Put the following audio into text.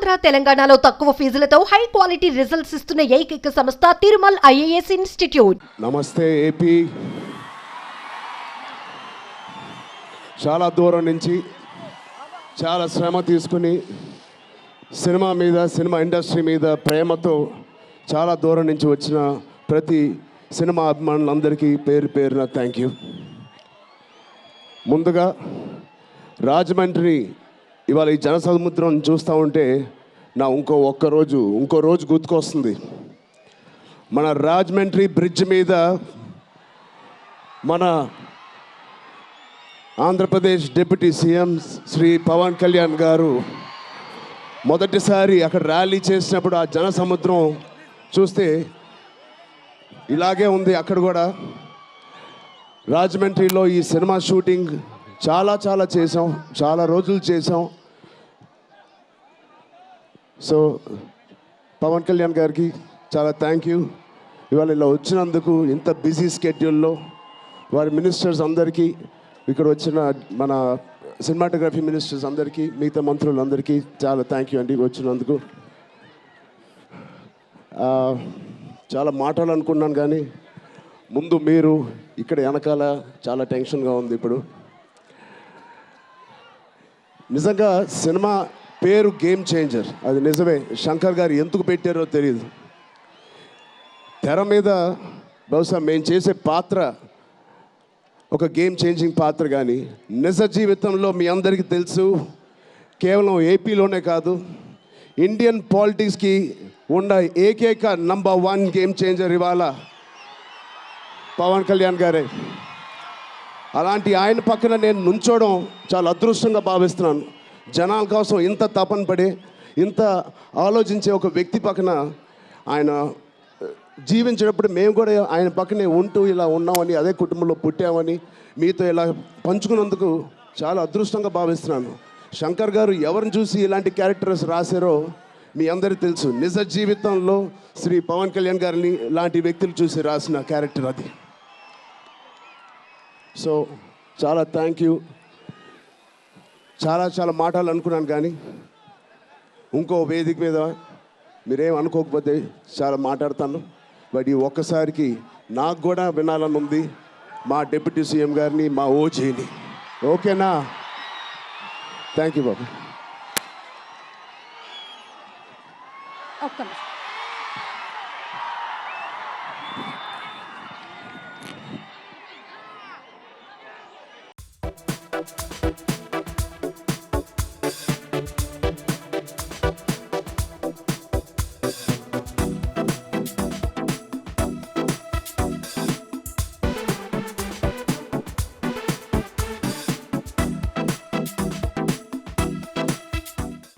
ఆంధ్ర తెలంగాణలో తక్కువ ఫీజులతో high quality results ఇస్తున్న ఏకైక సంస్థ తిరుమల్ ఐఏఎస్ ఇన్స్టిట్యూట్. నమస్తే ఏపీ. చాలా దూరం నుంచి చాలా శ్రమ తీసుకుని సినిమా మీద, సినిమా ఇండస్ట్రీ మీద ప్రేమతో చాలా దూరం నుంచి వచ్చిన ప్రతి సినిమా అభిమానులందరికీ పేరు పేరున థ్యాంక్ యూ. ముందుగా రాజమండ్రి ఇవాళ ఈ జనసముద్రం చూస్తూ ఉంటే నా ఇంకో రోజు గుర్తుకొస్తుంది. మన రాజమండ్రి బ్రిడ్జ్ మీద మన ఆంధ్రప్రదేశ్ డిప్యూటీ సీఎం శ్రీ పవన్ కళ్యాణ్ గారు మొదటిసారి అక్కడ ర్యాలీ చేసినప్పుడు ఆ జనసముద్రం చూస్తే ఇలాగే ఉంది. అక్కడ కూడా రాజమండ్రిలో ఈ సినిమా షూటింగ్ చాలా చేసాం, చాలా రోజులు చేసాం. సో పవన్ కళ్యాణ్ గారికి చాలా థ్యాంక్ యూ. ఇవాళ ఇలా వచ్చినందుకు, ఇంత బిజీ స్కెడ్యూల్లో వారి మినిస్టర్స్ అందరికీ, ఇక్కడ వచ్చిన మన సినిమాటోగ్రఫీ మినిస్టర్స్ అందరికీ, మిగతా మంత్రులందరికీ చాలా థ్యాంక్ యూ అండి వచ్చినందుకు. చాలా మాట్లాడాలనుకున్నాను కానీ ముందు మీరు ఇక్కడ వెనకాల చాలా టెన్షన్గా ఉంది. ఇప్పుడు నిజంగా సినిమా పేరు గేమ్ చేంజర్, అది నిజమే. శంకర్ గారు ఎందుకు పెట్టారో తెలియదు. తెర మీద బహుశా మేము చేసే పాత్ర ఒక గేమ్ చేంజింగ్ పాత్ర, కానీ నిజ జీవితంలో మీ అందరికీ తెలుసు, కేవలం ఏపీలోనే కాదు ఇండియన్ పాలిటిక్స్కి ఉన్న ఏకైక నంబర్ 1 గేమ్ చేంజర్ ఇవాళ పవన్ కళ్యాణ్ గారే. అలాంటి ఆయన పక్కన నేను నుంచోవడం చాలా అదృష్టంగా భావిస్తున్నాను. జనాల కోసం ఇంత తపన పడే, ఇంత ఆలోచించే ఒక వ్యక్తి పక్కన ఆయన జీవించేటప్పుడు మేము కూడా ఆయన పక్కనే ఉంటూ ఇలా ఉన్నామని, అదే కుటుంబంలో పుట్టామని మీతో ఇలా పంచుకున్నందుకు చాలా అదృష్టంగా భావిస్తున్నాను. శంకర్ గారు ఎవరిని చూసి ఇలాంటి క్యారెక్టర్స్ రాశారో మీ అందరికీ తెలుసు. నిజ జీవితంలో శ్రీ పవన్ కళ్యాణ్ గారిని లాంటి వ్యక్తులు చూసి రాసిన క్యారెక్టర్ అది. సో చాలా థ్యాంక్ యూ. చాలా మాట్లాడాలనుకున్నాను కానీ ఇంకో వేదిక మీద మీరేం అనుకోకపోతే చాలా మాట్లాడతాను. బట్ ఈ ఒక్కసారికి నాకు కూడా వినాలని ఉంది మా డిప్యూటీ సీఎం గారిని, మా ఓజీని. ఓకేనా? Thank you Babu.